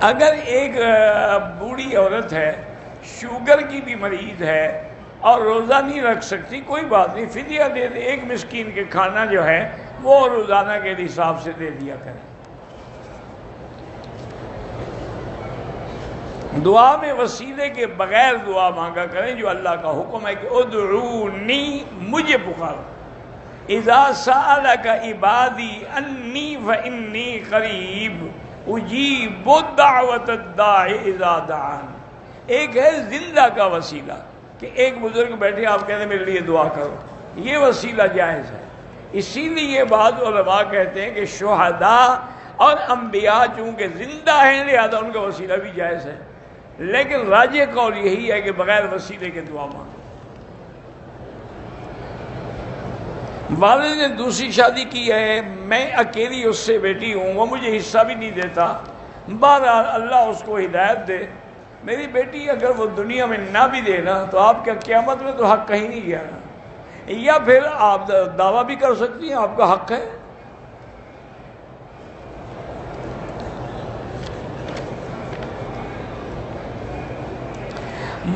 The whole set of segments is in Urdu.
اگر ایک بوڑھی عورت ہے، شوگر کی بھی مریض ہے اور روزہ نہیں رکھ سکتی، کوئی بات نہیں، فدیہ دے دے، ایک مسکین کے کھانا جو ہے وہ روزانہ کے حساب سے دے دیا کریں۔ دعا میں وسیلے کے بغیر دعا مانگا کریں، جو اللہ کا حکم ہے کہ ادعونی، مجھے پکارو۔ اذا سألک عبادی انی فانی قریب اجیب دعوت الداع اذا دعان۔ ایک ہے زندہ کا وسیلہ کہ ایک بزرگ بیٹھے، آپ کہتے ہیں میرے لیے دعا کرو، یہ وسیلہ جائز ہے۔ اسی لیے بعض علماء کہتے ہیں کہ شہداء اور انبیاء چونکہ زندہ ہیں لہذا ان کا وسیلہ بھی جائز ہے، لیکن راجح قول یہی ہے کہ بغیر وسیلے کے دعا مانگو۔ والد نے دوسری شادی کی ہے، میں اکیلی اس سے بیٹی ہوں، وہ مجھے حصہ بھی نہیں دیتا، بہرحال اللہ اس کو ہدایت دے۔ میری بیٹی اگر وہ دنیا میں نہ بھی دے نا تو آپ کا قیامت میں تو حق کہیں نہیں گیا نا، یا پھر آپ دعویٰ بھی کر سکتی ہیں آپ کا حق ہے۔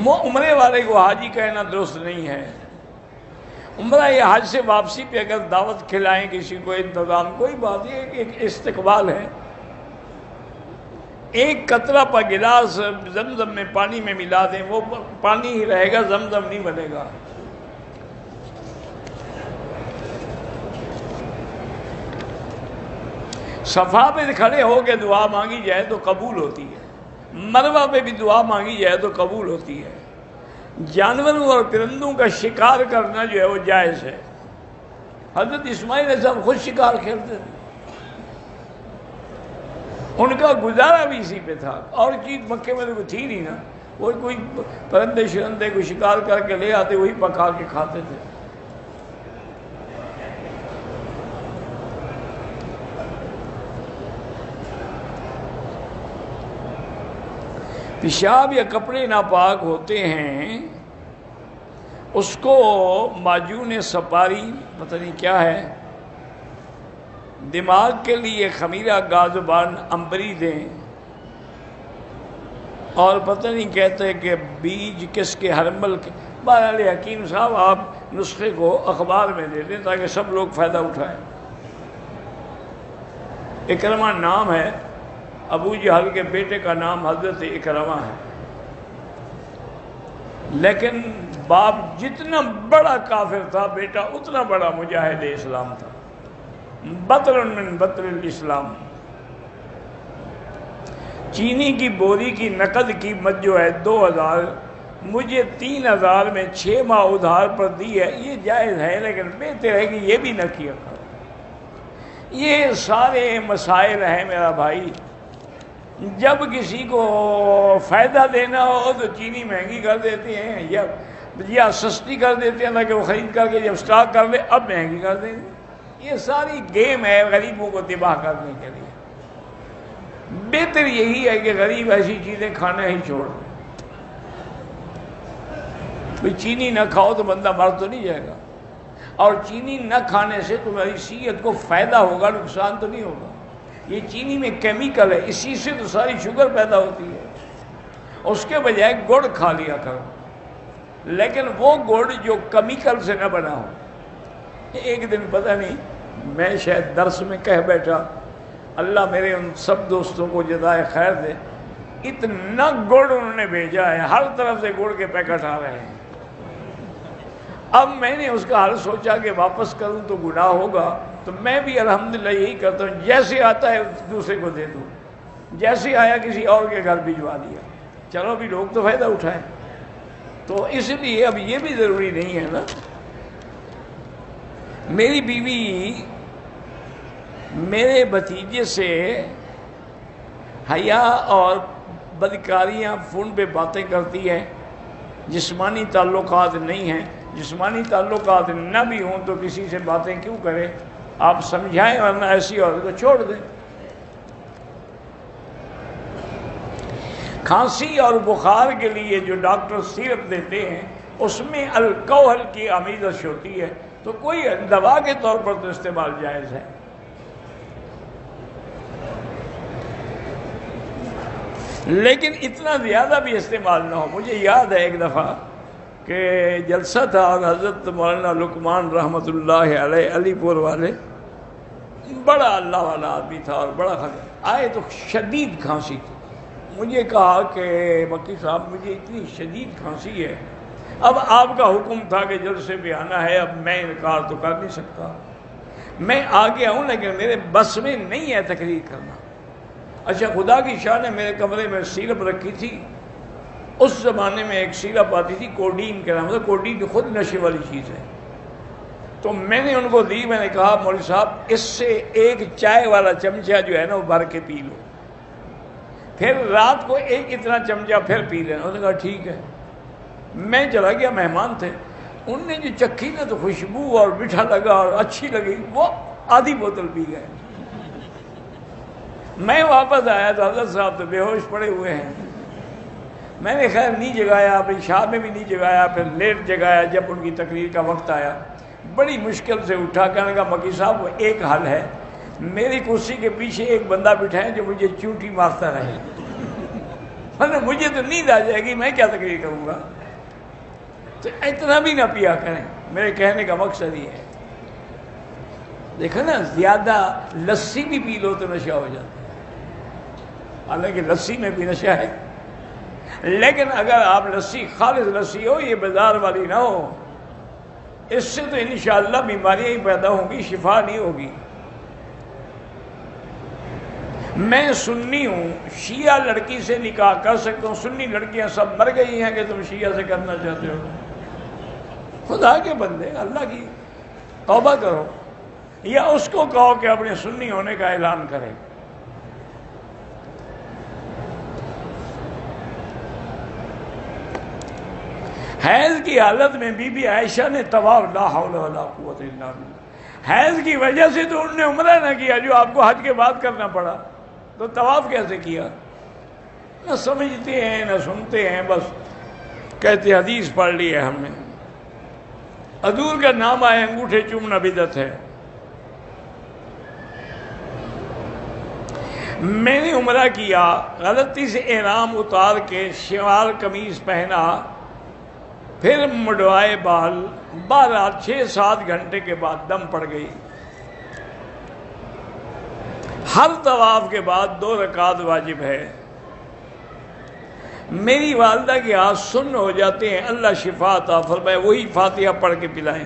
عمرے والے کو حاجی کہنا درست نہیں ہے۔ عمرہ یا حج سے واپسی پہ اگر دعوت کھلائیں کسی کو، انتظام، کوئی بات نہیں، ایک استقبال ہے۔ ایک قطرہ پر گلاس زمزم میں پانی میں ملا دیں، وہ پانی ہی رہے گا، زمزم نہیں بنے گا۔ صفا پہ کھڑے ہو کے دعا مانگی جائے تو قبول ہوتی ہے، مروہ پہ بھی دعا مانگی جائے تو قبول ہوتی ہے۔ جانوروں اور پرندوں کا شکار کرنا جو ہے وہ جائز ہے۔ حضرت اسماعیل علیہ السلام خود شکار کھیلتے تھے، ان کا گزارا بھی اسی پہ تھا، اور چیز مکے میں تو کوئی تھی نہیں نا، وہ کوئی پرندے شرندے کو شکار کر کے لے آتے، وہی پکا کے کھاتے تھے۔ پیشاب یا کپڑے ناپاک ہوتے ہیں، اس کو معجون سپاری پتہ نہیں کیا ہے، دماغ کے لیے خمیرہ گازبان امبری دیں، اور پتہ نہیں کہتے کہ بیج کس کے ہرمل کے، بہرحال حکیم صاحب آپ نسخے کو اخبار میں دے دیں تاکہ سب لوگ فائدہ اٹھائیں۔ اکرمہ نام ہے، ابو جہل کے بیٹے کا نام حضرت اکرمہ ہے، لیکن باپ جتنا بڑا کافر تھا بیٹا اتنا بڑا مجاہد اسلام تھا، بطر من بطر الاسلام۔ چینی کی بوری کی نقد قیمت جو ہے 2000، مجھے 3000 میں 6 ماہ ادھار پر دی ہے، یہ جائز ہے، لیکن بہتر ہے کہ یہ بھی نہ کیا کرو۔ یہ سارے مسائل ہیں میرا بھائی، جب کسی کو فائدہ دینا ہو تو چینی مہنگی کر دیتے ہیں یا سستی کر دیتے ہیں تاکہ وہ خرید کر کے جب سٹاک کر لے اب مہنگی کر دیں گے۔ یہ ساری گیم ہے غریبوں کو تباہ کرنے کے لیے۔ بہتر یہی ہے کہ غریب ایسی چیزیں کھانا ہی چھوڑ دیں۔ بھئی چینی نہ کھاؤ تو بندہ مر تو نہیں جائے گا، اور چینی نہ کھانے سے تمہاری صحت کو فائدہ ہوگا، نقصان تو نہیں ہوگا۔ یہ چینی میں کیمیکل ہے، اسی سے تو ساری شوگر پیدا ہوتی ہے۔ اس کے بجائے گڑ کھا لیا کرو، لیکن وہ گڑ جو کیمیکل سے نہ بنا ہو۔ ایک دن پتہ نہیں میں شاید درس میں کہہ بیٹھا، اللہ میرے ان سب دوستوں کو جزائے خیر دے، اتنا گڑ انہوں نے بھیجا ہے، ہر طرف سے گڑ کے پیکٹ آ رہے ہیں۔ اب میں نے اس کا حل سوچا کہ واپس کروں تو گناہ ہوگا، تو میں بھی الحمدللہ یہی کرتا ہوں، جیسے آتا ہے دوسرے کو دے دوں، جیسے آیا کسی اور کے گھر بھجوا دیا، چلو بھی لوگ تو فائدہ اٹھائیں۔ تو اس لیے اب یہ بھی ضروری نہیں ہے نا۔ میری بیوی میرے بھتیجے سے حیا اور بدکاریاں فون پہ باتیں کرتی ہے، جسمانی تعلقات نہیں ہیں۔ جسمانی تعلقات نہ بھی ہوں تو کسی سے باتیں کیوں کرے؟ آپ سمجھائیں، ورنہ ایسی عورت کو چھوڑ دیں۔ کھانسی اور بخار کے لیے جو ڈاکٹر سیرپ دیتے ہیں اس میں الکحل کی آمیزش ہوتی ہے، تو کوئی دوا کے طور پر تو استعمال جائز ہے۔ لیکن اتنا زیادہ بھی استعمال نہ ہو. مجھے یاد ہے ایک دفعہ کہ جلسہ تھا اور حضرت مولانا لقمان رحمۃ اللہ علیہ علی پور والے، بڑا اللہ والا آدمی تھا اور بڑا آئے تو شدید کھانسی تھی. مجھے کہا کہ مکی صاحب مجھے اتنی شدید کھانسی ہے، اب آپ کا حکم تھا کہ جلسے پہ آنا ہے، اب میں انکار تو کر نہیں سکتا، میں آ گیا ہوں لیکن میرے بس میں نہیں ہے تقریر کرنا. اچھا خدا کی شان نے میرے کمرے میں سیرپ رکھی تھی. اس زمانے میں ایک سیرپ آتی تھی کوڈین کے نام سے، کوڈین خود نشے والی چیز ہے. تو میں نے ان کو دی، میں نے کہا مولوی صاحب اس سے ایک چائے والا چمچہ جو ہے نا وہ بھر کے پی لو، پھر رات کو ایک اتنا چمچہ پھر پی لینا. انہوں نے کہا ٹھیک ہے. میں چلا گیا، مہمان تھے، ان نے جو چکھی نا تو خوشبو اور میٹھا لگا اور اچھی لگی، وہ آدھی بوتل پی گئے. میں واپس آیا تو حضرت صاحب تو بے ہوش پڑے ہوئے ہیں. میں نے خیر نہیں جگایا، اپنی شاہ میں بھی نہیں جگایا، پھر لیٹ جگایا. جب ان کی تقریر کا وقت آیا بڑی مشکل سے اٹھا، کہنے کا مکی صاحب وہ ایک حل ہے، میری کرسی کے پیچھے ایک بندہ بٹھائیں جو مجھے چونٹی مارتا رہے، ورنہ مجھے تو نیند آ جائے گی، میں کیا تقریر کروں گا. تو اتنا بھی نہ پیا کریں. میرے کہنے کا مقصد یہ ہے، دیکھو نا زیادہ لسی بھی پی لو تو نشہ ہو جاتا ہے، حالانکہ لسی میں بھی نشہ ہے. لیکن اگر آپ لسی خالص لسی ہو، یہ بازار والی نہ ہو، اس سے تو انشاءاللہ بیماریاں ہی پیدا ہوں گی، شفا نہیں ہوگی. میں سنی ہوں، شیعہ لڑکی سے نکاح کر سکتا ہوں. سنی لڑکیاں سب مر گئی ہیں کہ تم شیعہ سے کرنا چاہتے ہو. خدا کے بندے اللہ کی توبہ کرو، یا اس کو کہو کہ اپنے سنی ہونے کا اعلان کرے. حیض کی حالت میں بی بی عائشہ نے طواف، لا حول ولا قوت الا باللہ، حیض کی وجہ سے تو انہوں نے عمرہ نہ کیا جو آپ کو حج کے بعد کرنا پڑا، تو طواف کیسے کیا؟ نہ سمجھتے ہیں نہ سنتے ہیں، بس کہتے حدیث پڑھ لی ہے ہم نے. حضور کا نام آئے انگوٹھے چومنا بدعت ہے. میں نے عمرہ کیا، غلطی سے احرام اتار کے شمال قمیض پہنا، پھر مڈوائے بال، 6-7 گھنٹے کے بعد دم پڑ گئی. ہر طواف کے بعد 2 رکعت واجب ہے. میری والدہ کے ہاتھ سن ہو جاتے ہیں، اللہ شفا عطا فرمائے، وہی فاتحہ پڑھ کے پلائیں.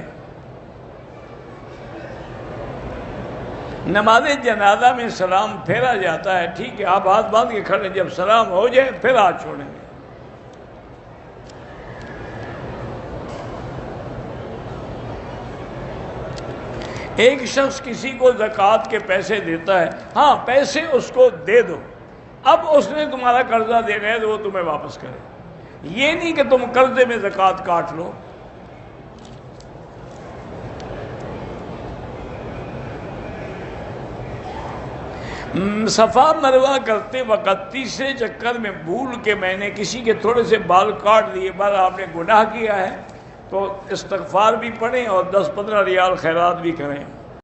نماز جنازہ میں سلام پھیرا جاتا ہے، ٹھیک ہے آپ ہاتھ باندھ کے کھڑے، جب سلام ہو جائے پھر ہاتھ چھوڑیں گے. ایک شخص کسی کو زکوٰۃ کے پیسے دیتا ہے، ہاں پیسے اس کو دے دو، اب اس نے تمہارا قرضہ دینا ہے تو وہ تمہیں واپس کرے. یہ نہیں کہ تم قرضے میں زکوٰۃ کاٹ لو. صفا مروہ کرتے وقت تیسرے چکر میں بھول کے میں نے کسی کے تھوڑے سے بال کاٹ دیے، بس آپ نے گناہ کیا ہے تو استغفار بھی پڑھیں اور 10-15 ریال خیرات بھی کریں.